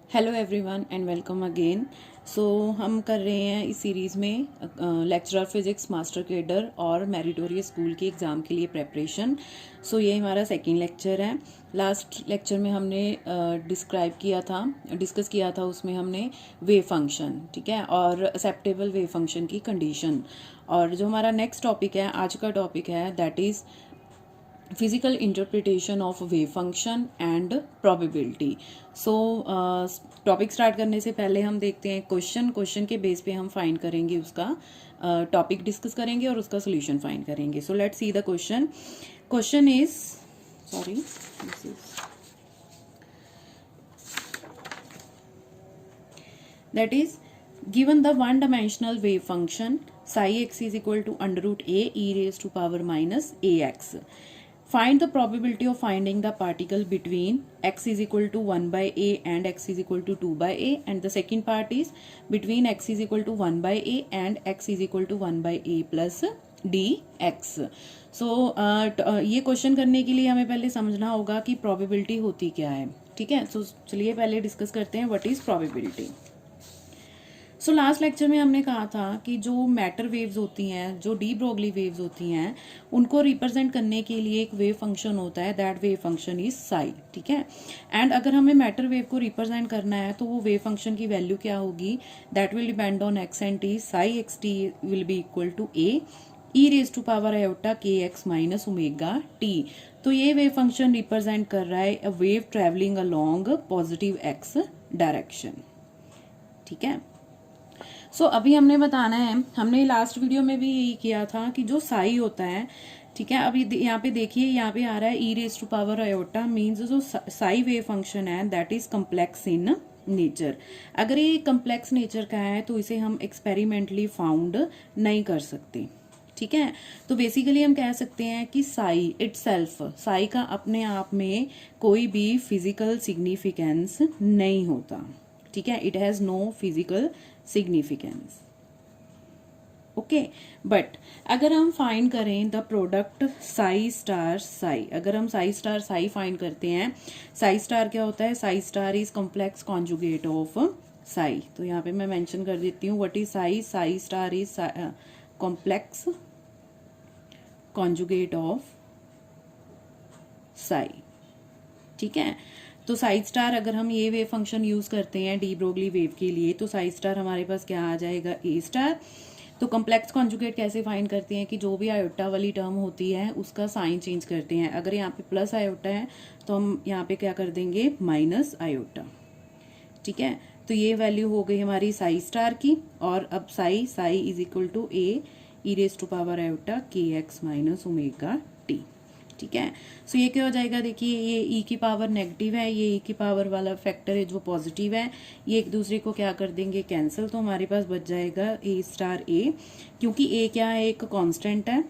Hello everyone and welcome again. So हम कर रहे हैं इस सीरीज़ में लेक्चरर फिज़िक्स मास्टर केडर और मेरिटोरियस स्कूल के एग्ज़ाम के लिए प्रेपरेशन। सो ये हमारा सेकंड लेक्चर है। लास्ट लेक्चर में हमने डिस्कस किया था उसमें हमने वेव फंक्शन, ठीक है, और एक्सेप्टेबल वेव फंक्शन की कंडीशन। और जो हमारा नेक्स्ट टॉपिक है, आज का टॉपिक है, that is physical interpretation of wave function and probability. So topic start करने से पहले हम देखते हैं क्वेश्चन के बेस पे हम फाइंड करेंगे उसका टॉपिक डिस्कस करेंगे और उसका सोल्यूशन फाइंड करेंगे। So let's see the question is that is given the one dimensional wave function psi x is equal to under root a e raised to power minus ax. Find the probability of finding the particle between x is equal to 1 by a and x is equal to 2 by a, and the second part is between x is equal to 1 by a and x is equal to 1 by a plus dx. So ये question करने के लिए हमें पहले समझना होगा कि probability होती क्या है, ठीक है। सो चलिए पहले डिस्कस करते हैं what is probability. So last lecture में हमने कहा था कि जो मैटर वेव्स होती हैं, जो डी ब्रोगली वेव्स होती हैं, उनको रिप्रेजेंट करने के लिए एक वेव फंक्शन होता है, that wave function is Sai, ठीक है। एंड अगर हमें मैटर वेव को रिप्रेजेंट करना है तो वो वेव फंक्शन की वैल्यू क्या होगी, that will depend on X and T. Psi X T will be equal to A E raise to power iota K X minus omega T. तो ये वेव फंक्शन रिप्रेजेंट कर रहा है a wave travelling along positive X direction, ठीक है। सो अभी हमने बताना है, हमने लास्ट वीडियो में भी यही किया था कि जो साई होता है, ठीक है। अभी यहाँ पे देखिए, यहाँ पे आ रहा है ई raise to power iota, means जो साई वेव फंक्शन है that is complex in nature. अगर ये कम्प्लेक्स नेचर का है तो इसे हम एक्सपेरिमेंटली फाउंड नहीं कर सकते, ठीक है। तो बेसिकली हम कह सकते हैं कि साई इटसेल्फ, साई का अपने आप में कोई भी फिजिकल सिग्निफिकेंस नहीं होता, ठीक है। It has no physical significance, okay. But अगर हम फाइंड करें the product psi star psi, अगर हम साई स्टार साई फाइंड करते हैं, साई स्टार क्या होता है, Sai star is complex conjugate of Sai. तो यहाँ पे मैं मेंशन कर देती हूँ what is Sai, Sai star is complex conjugate of Sai, ठीक है। तो साई स्टार अगर हम ये वेव फंक्शन यूज करते हैं डी ब्रोगली वेव के लिए, तो साई स्टार हमारे पास क्या आ जाएगा, ए स्टार। तो कम्प्लेक्स कॉन्जुगेट कैसे फाइंड करते हैं कि जो भी आयोटा वाली टर्म होती है उसका साइन चेंज करते हैं। अगर यहाँ पे प्लस आयोटा है तो हम यहाँ पे क्या कर देंगे, माइनस आयोटा, ठीक है। तो ये वैल्यू हो गई हमारी साई स्टार की। और अब psi psi is equal to A E raise to power iota K X minus omega T, ठीक है। सो ये क्या हो जाएगा, देखिए ये ई की पावर नेगेटिव है, ये ई की पावर वाला फैक्टर है जो पॉजिटिव है, ये एक दूसरे को क्या कर देंगे, कैंसिल। तो हमारे पास बच जाएगा ए स्टार ए, क्योंकि ए क्या है, एक कांस्टेंट है,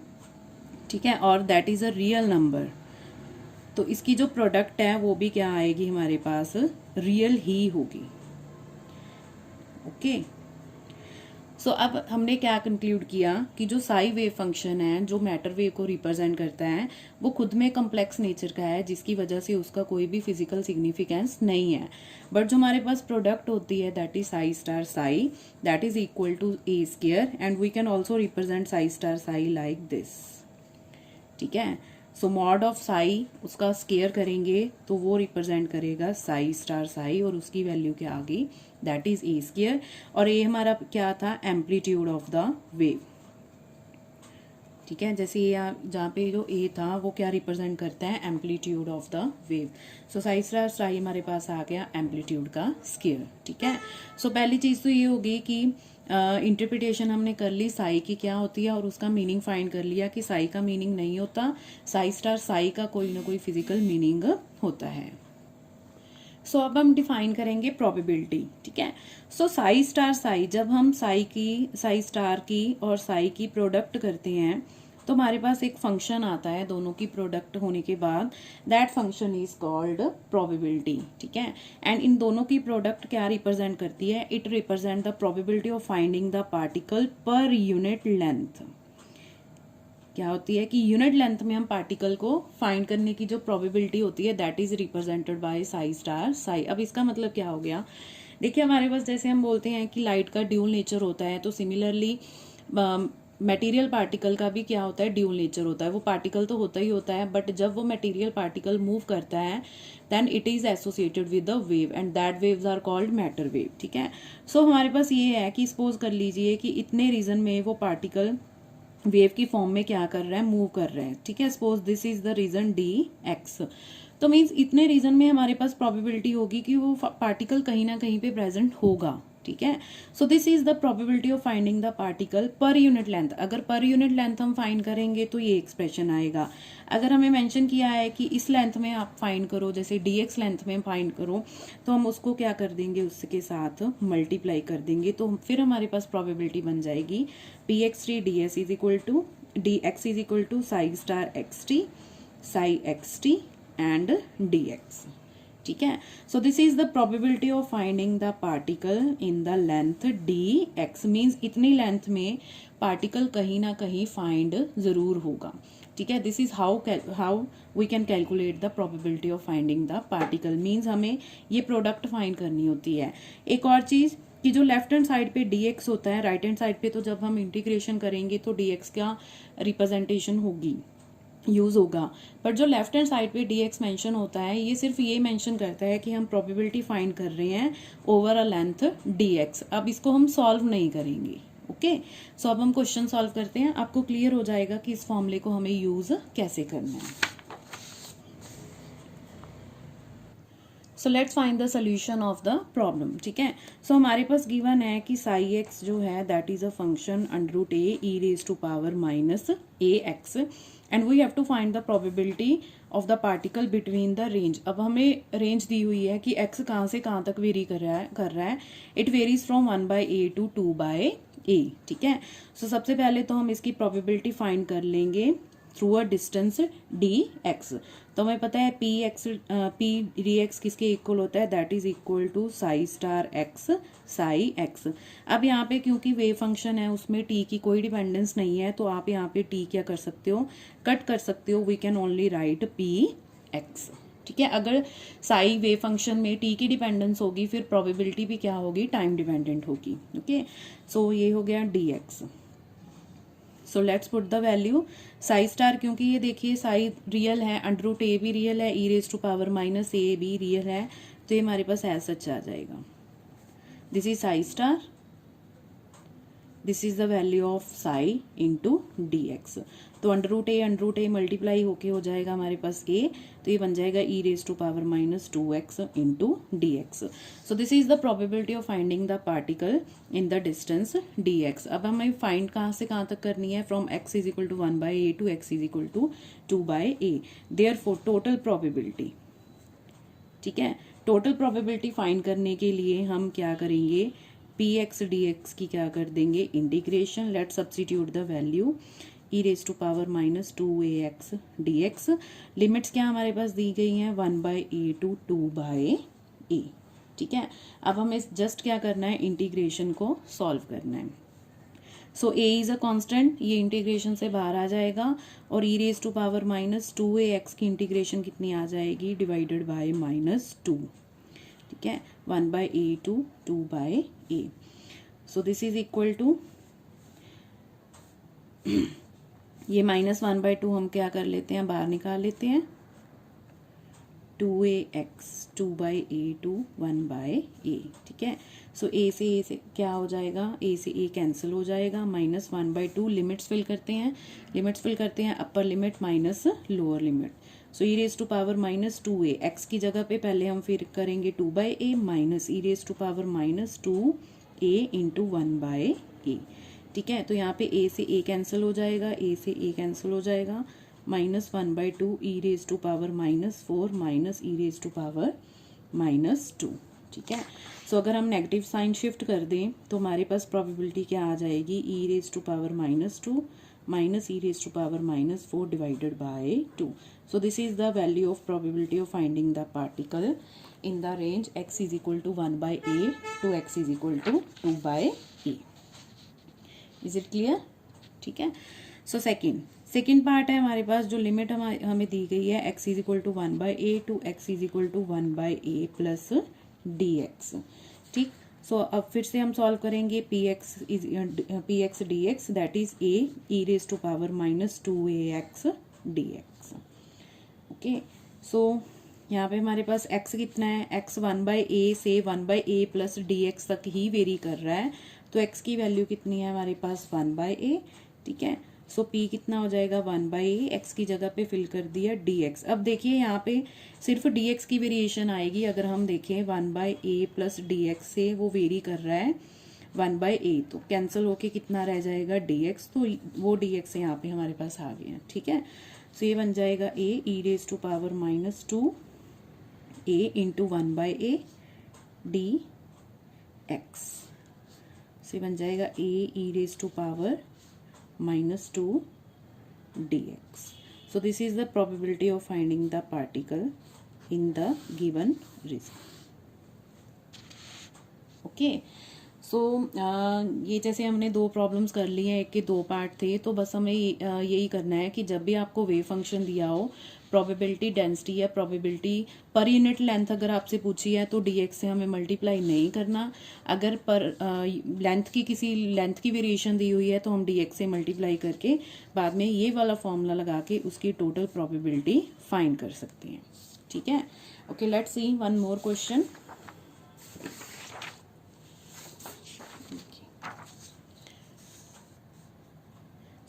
ठीक है, और that is a real number. तो इसकी जो प्रोडक्ट है वो भी क्या आएगी हमारे पास, रियल ही होगी, ओके। सो अब हमने क्या कंक्लूड किया कि जो साई वेव फंक्शन है, जो मैटर वेव को रिप्रेजेंट करता है, वो खुद में कम्प्लेक्स नेचर का है, जिसकी वजह से उसका कोई भी फिजिकल सिग्निफिकेंस नहीं है। बट जो हमारे पास प्रोडक्ट होती है that is psi star psi, that is equal to A square, and we can also represent psi star psi like this, ठीक है। सो मॉड ऑफ साई उसका स्केयर करेंगे तो वो रिप्रेजेंट करेगा साई स्टार साई, और उसकी वैल्यू क्या आ गई, दैट इज ए स्क्वायर। और ये हमारा क्या था, एम्पलीट्यूड ऑफ द वेव, ठीक है। जैसे ये जहाँ पे जो ए था वो क्या रिप्रेजेंट करता है, amplitude of the wave. So Sai star Sai हमारे पास आ गया एम्पलीट्यूड का स्केयर, ठीक है। सो पहली चीज तो ये होगी कि इंटरप्रिटेशन हमने कर ली साई की क्या होती है, और उसका मीनिंग फाइंड कर लिया कि साई का मीनिंग नहीं होता, साई स्टार साई का कोई ना कोई फिजिकल मीनिंग होता है। सो अब हम डिफाइन करेंगे प्रोबेबिलिटी, ठीक है। सो साई स्टार साई, जब हम साई स्टार की और साई की प्रोडक्ट करते हैं तो हमारे पास एक फंक्शन आता है दोनों की प्रोडक्ट होने के बाद, that function is called probability, ठीक है। एंड इन दोनों की प्रोडक्ट क्या रिप्रेजेंट करती है, it represent the probability of finding the particle per unit length, क्या होती है कि यूनिट लेंथ में हम पार्टिकल को फाइंड करने की जो प्रोबेबिलिटी होती है that is represented by Sai star Sai. अब इसका मतलब क्या हो गया, देखिए हमारे पास जैसे हम बोलते हैं कि लाइट का ड्यूल नेचर होता है, तो सिमिलरली मटेरियल पार्टिकल का भी क्या होता है, ड्यूल नेचर होता है। वो पार्टिकल तो होता ही होता है, बट जब वो मटेरियल पार्टिकल मूव करता है then it is associated with the wave and that waves are called matter wave. ठीक है, सो हमारे पास ये है कि सपोज कर लीजिए कि इतने रीजन में वो पार्टिकल वेव की फॉर्म में क्या कर रहा है, मूव कर रहा है। ठीक है, suppose this is the region D X, तो मीन्स इतने रीजन में हमारे पास प्रोबेबिलिटी होगी कि वो पार्टिकल कहीं ना कहीं पे प्रेजेंट होगा। ठीक है, so this is the probability of finding the particle per unit length. अगर पर यूनिट लेंथ हम फाइंड करेंगे तो ये एक्सप्रेशन आएगा। अगर हमें मेंशन किया है कि इस लेंथ में आप फाइंड करो, जैसे dx लेंथ में फाइंड करो, तो हम उसको क्या कर देंगे, उसके साथ मल्टीप्लाई कर देंगे, तो फिर हमारे पास प्रोबेबिलिटी बन जाएगी px3 ds is equal to dx is equal to psi star xt psi xt and dx। ठीक है, so this is the probability of finding the particle in the length D X, means इतनी length में particle कहीं ना कहीं find जरूर होगा। ठीक है, this is how we can calculate the probability of finding the particle, means हमें ये प्रोडक्ट फाइंड करनी होती है। एक और चीज कि जो लेफ्ट हैंड साइड पे dx होता है, राइट हैंड साइड पे तो जब हम इंटीग्रेशन करेंगे तो dx का रिप्रेजेंटेशन होगी, यूज होगा, पर जो लेफ्ट हैंड साइड पे dx मेंशन होता है ये सिर्फ ये मेंशन करता है कि हम प्रोबेबिलिटी फाइंड कर रहे हैं ओवर अ लेंथ dx। अब इसको हम सॉल्व नहीं करेंगे। ओके, सो अब हम क्वेश्चन सॉल्व करते हैं, आपको क्लियर हो जाएगा कि इस फॉर्मूले को हमें यूज कैसे करना है। So let's find the solution of the problem. ठीक है, सो हमारे पास गिवन है कि साई एक्स जो है that is a function under root A E raise to power minus A X and we have to find the probability of the particle between the range. अब हमें range दी हुई है कि x कहाँ से कहाँ तक वेरी कर रहा है, it varies from 1/a to 2/a। ठीक है, सो सबसे पहले तो हम इसकी प्रोबेबिलिटी फाइंड कर लेंगे थ्रू अ डिस्टेंस dx। तो हमें पता है p dx किसके इक्वल होता है, that is equal to psi star x psi x। अब यहाँ पे क्योंकि वेव फंक्शन है उसमें t की कोई डिपेंडेंस नहीं है, तो आप यहाँ पे t क्या कर सकते हो, कट कर सकते हो, we can only write p x। ठीक है, अगर साई वेव फंक्शन में t की डिपेंडेंस होगी फिर प्रोबेबिलिटी भी क्या होगी, टाइम डिपेंडेंट होगी। ओके, सो ये हो गया dx। So let's put the value psi star, क्योंकि ये देखिए साई रियल है, अंडर रूट ए भी रियल है, ई raise to power minus A भी रियल है, तो ये हमारे पास ऐसा सच आ जाएगा। This is psi star, this is the value of Sai into D X. तो अंडर रूट ए मल्टीप्लाई होके हो जाएगा हमारे पास a, तो ये बन जाएगा e raise to power minus 2x into D X. So this is the probability of finding the particle in the distance dx। अब हमें फाइंड कहाँ से कहाँ तक करनी है, from x is equal to 1/a to x is equal to 2/a, therefore total probability. ठीक है, टोटल प्रोबेबिलिटी फाइंड करने के लिए हम क्या करेंगे, px dx की क्या कर देंगे integration, let substitute the value E raise to power minus 2ax dx। Limits क्या हमारे पास दी गई हैं, 1/a टू 2/a। ठीक है, अब हमें जस्ट क्या करना है, इंटीग्रेशन को सॉल्व करना है। So a is a constant, ये इंटीग्रेशन से बाहर आ जाएगा, और e raise to power minus 2ax की इंटीग्रेशन कितनी आ जाएगी, डिवाइडेड बाय -2। ठीक है, 1/a to 2/a। So this is equal to ये -1/2 हम क्या कर लेते हैं, बाहर निकाल लेते हैं, 2ax 2/a टू 1/a। ठीक है, सो a से क्या हो जाएगा, a से a कैंसिल हो जाएगा, -1/2। लिमिट्स फिल करते हैं, upper limit minus lower limit. So E raise to power -2a, x की जगह पे पहले हम फिर करेंगे 2/a minus E raise to power -2a into 1/a। ठीक है, तो यहाँ पे a से a कैंसिल हो जाएगा, a से a कैंसिल हो जाएगा, -1/2 e raise to power -4 minus E raise to power -2। ठीक है, सो अगर हम नेगेटिव साइन शिफ्ट कर दें तो हमारे पास प्रोबेबिलिटी क्या आ जाएगी, e raise to power -2 minus E raise to power -4 divided by 2। So this is the value of probability of finding the particle in the range x is equal to 1/a to x is equal to 2/a। Is it clear? ठीक है, so second part है हमारे पास, जो limit हमें दी गई है x is equal to 1/a to x is equal to 1/a plus dx। ठीक, so अब फिर से हम सॉल्व करेंगे P X D X, that is a e raise to power minus 2ax dx। Okay, so यहाँ पे हमारे पास x कितना है, x 1/a से 1/a प्लस dx तक ही वेरी कर रहा है, तो x की वैल्यू कितनी है हमारे पास 1/a। ठीक है, सो p कितना हो जाएगा 1/a, x की जगह पे फिल कर दिया dx। अब देखिए यहाँ पे सिर्फ dx की वेरिएशन आएगी, अगर हम देखें 1/a प्लस dx से वो वेरी कर रहा है 1/a, तो कैंसिल होके कितना रह जाएगा dx, तो वो dx यहाँ पे हमारे पास आ गया। ठीक है, सो ये बन जाएगा a e raise to power minus 2a into 1/a dx। So ये बन जाएगा a e raise to power minus 2 dx. So this is the probability of finding the particle in the given result. Okay. सो ये जैसे हमने दो problems कर ली हैं, एक के दो पार्ट थे, तो बस हमें यही करना है कि जब भी आपको वेव फंक्शन दिया हो, प्रोबेबिलिटी डेंसिटी या प्रोबेबिलिटी पर यूनिट लेंथ अगर आपसे पूछी है तो dx से हमें मल्टीप्लाई नहीं करना। अगर पर लेंथ की किसी लेंथ की वेरिएशन दी हुई है तो हम dx से मल्टीप्लाई करके बाद में ये वाला फॉर्मूला लगा के उसकी टोटल प्रोबेबिलिटी फाइंड कर सकते हैं। ठीक है, okay, let's see one more question.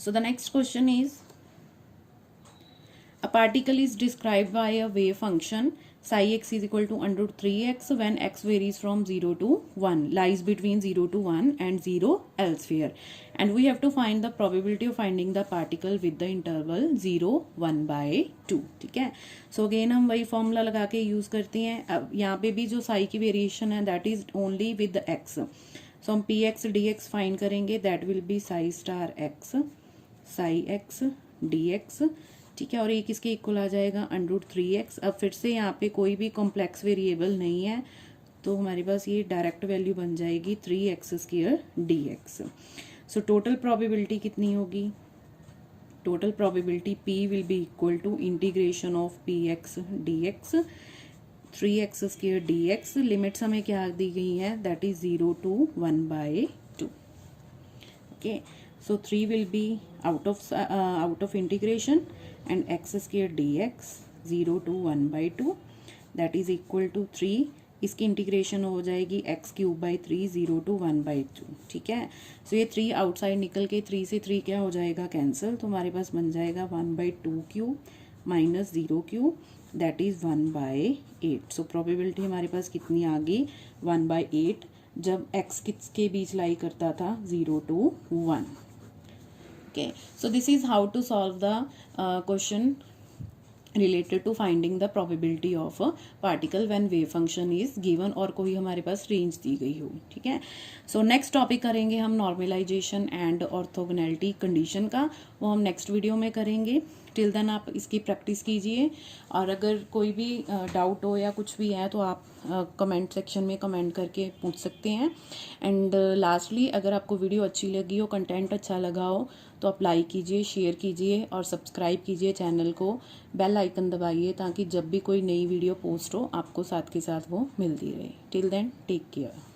So the next question is, a particle is described by a wave function psi x is equal to under root 3x when x varies from 0 to 1, lies between 0 to 1 and 0 elsewhere, and we have to find the probability of finding the particle with the interval 0 1/2। ठीक है, so again हम वही formula लगा के use करते हैं। अब यहाँ पे भी जो साई की वेरिएशन है that is only with x, so हम P X D X find करेंगे, that will be psi star X psi X D X. ठीक है, और ये किसके इक्वल आ जाएगा अंडर रूट 3x। अब फिर से यहाँ पे कोई भी कॉम्प्लेक्स वेरिएबल नहीं है, तो हमारे पास ये डायरेक्ट वैल्यू बन जाएगी 3x² dx। So total probability कितनी होगी, total probability p will be equal to integration of px dx 3x² dx। Limits हमें क्या दी गई है, that is 0 to 1/2। Okay, so 3 will be out of integration and x² dx 0 to 1/2, that is equal to 3। इसकी integration हो जाएगी x³ 0 to 1/2। ठीक है, सो ये 3 आउटसाइड निकल के 3 से 3 क्या हो जाएगा कैंसिल, तो हमारे पास बन जाएगा 1/2³ minus 0³ that is 1/8। So probability हमारे पास कितनी आ गई 1/8, जब x किसके बीच लाई करता था 0 to 1। Okay, so this is how to solve the question related to finding the probability of a particle when wave function is given और कोई हमारे पास रेंज दी गई हो। ठीक है, सो नेक्स्ट टॉपिक करेंगे हम नॉर्मलाइजेशन एंड ऑर्थोगोनैलिटी कंडीशन का, वो हम नेक्स्ट वीडियो में करेंगे। टिल देन आप इसकी प्रैक्टिस कीजिए, और अगर कोई भी डाउट हो या कुछ भी है तो आप कमेंट सेक्शन में कमेंट करके पूछ सकते हैं। एंड लास्टली, अगर आपको वीडियो अच्छी लगी हो, कंटेंट अच्छा लगा हो, तो आप लाइक कीजिए, शेयर कीजिए और सब्सक्राइब कीजिए चैनल को, बेल आइकन दबाइए ताकि जब भी कोई नई वीडियो पोस्ट हो आपको साथ के साथ वो मिलती रहे। Till then take care.